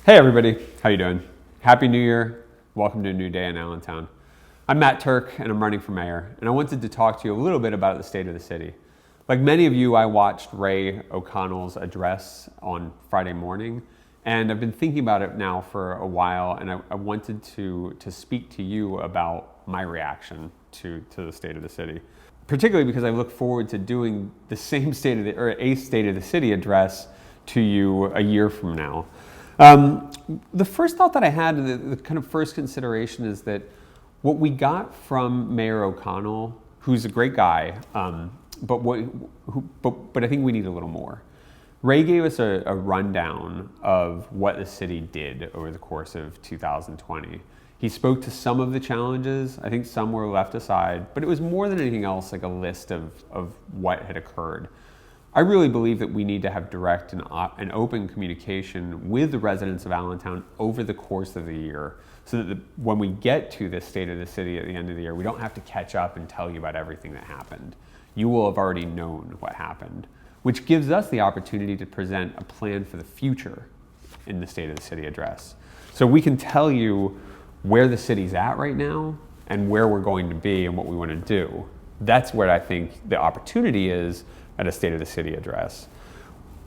Hey everybody, how you doing? Happy New Year. Welcome to a new day in Allentown. I'm Matt Tuerk and I'm running for mayor, and I wanted to talk to you a little bit about the state of the city. Like many of you, I watched Ray O'Connell's address on Friday morning, and I've been thinking about it now for a while, and I wanted to speak to you about my reaction to the state of the city. Particularly because I look forward to doing the same a State of the City address to you a year from now. The first thought that I had, the kind of first consideration, is that what we got from Mayor O'Connell, who's a great guy, but I think we need a little more. Ray gave us a rundown of what the city did over the course of 2020. He spoke to some of the challenges. I think some were left aside, but it was more than anything else like a list of what had occurred. I really believe that we need to have direct and open communication with the residents of Allentown over the course of the year, so that when we get to this state of the city at the end of the year, we don't have to catch up and tell you about everything that happened. You will have already known what happened, which gives us the opportunity to present a plan for the future in the State of the City address. So we can tell you where the city's at right now and where we're going to be and what we want to do. That's where I think the opportunity is at a State of the City address.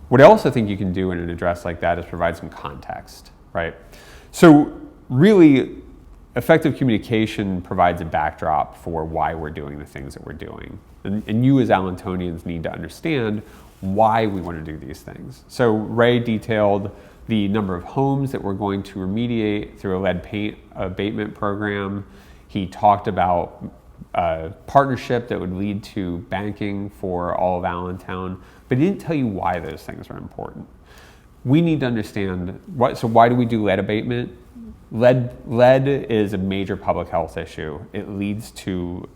What I also think you can do in an address like that is provide some context, right? So really, effective communication provides a backdrop for why we're doing the things that we're doing. And you as Allentonians need to understand why we want to do these things. So Ray detailed the number of homes that we're going to remediate through a lead paint abatement program. He talked about a partnership that would lead to banking for all of Allentown, but he didn't tell you why those things are important. We need to understand why do we do lead abatement? Lead is a major public health issue. It leads to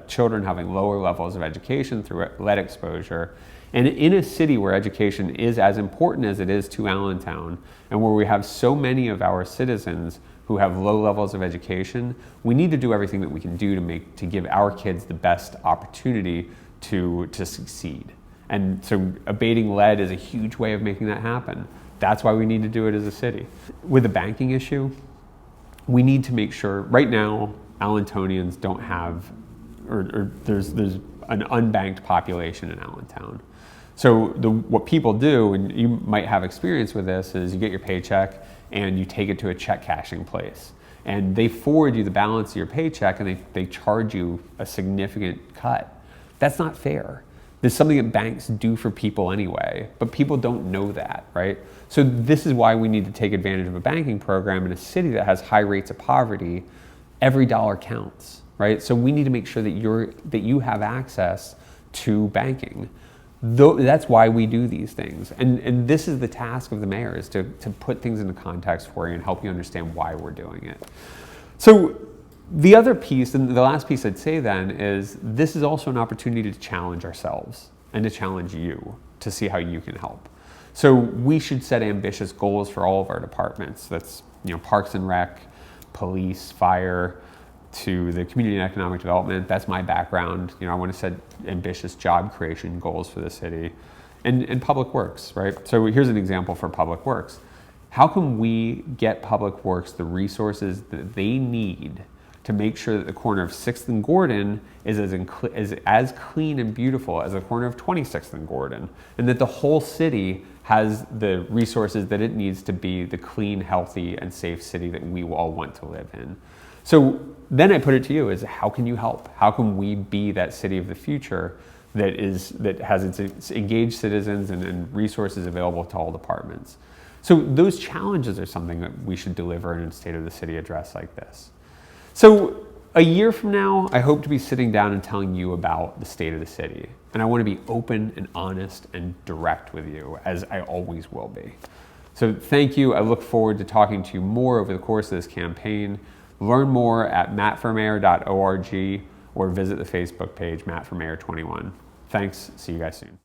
children having lower levels of education through lead exposure. And in a city where education is as important as it is to Allentown, and where we have so many of our citizens who have low levels of education, we need to do everything that we can do to give our kids the best opportunity to succeed. And so abating lead is a huge way of making that happen. That's why we need to do it as a city. With the banking issue, we need to make sure, right now, Allentonians don't have, or there's an unbanked population in Allentown. So what people do, and you might have experience with this, is you get your paycheck and you take it to a check cashing place. And they forward you the balance of your paycheck and they charge you a significant cut. That's not fair. There's something that banks do for people anyway, but people don't know that, right? So this is why we need to take advantage of a banking program in a city that has high rates of poverty. Every dollar counts, right? So we need to make sure that you have access to banking. That's why we do these things. And this is the task of the mayor, is to put things into context for you and help you understand why we're doing it. So the other piece, and the last piece I'd say then, is this is also an opportunity to challenge ourselves and to challenge you to see how you can help. So we should set ambitious goals for all of our departments. That's, Parks and Rec, police, fire, to the community and economic development. That's my background. I want to set ambitious job creation goals for the city, and public works, right? So here's an example for public works. How can we get public works the resources that they need to make sure that the corner of 6th and Gordon is as clean and beautiful as the corner of 26th and Gordon, and that the whole city has the resources that it needs to be the clean, healthy, and safe city that we all want to live in? So then I put it to you, is how can you help? How can we be that city of the future that has its engaged citizens and resources available to all departments? So those challenges are something that we should deliver in a State of the City address like this. So a year from now, I hope to be sitting down and telling you about the state of the city. And I want to be open and honest and direct with you, as I always will be. So thank you. I look forward to talking to you more over the course of this campaign. Learn more at mattformayor.org or visit the Facebook page, Matt for Mayor 21. Thanks. See you guys soon.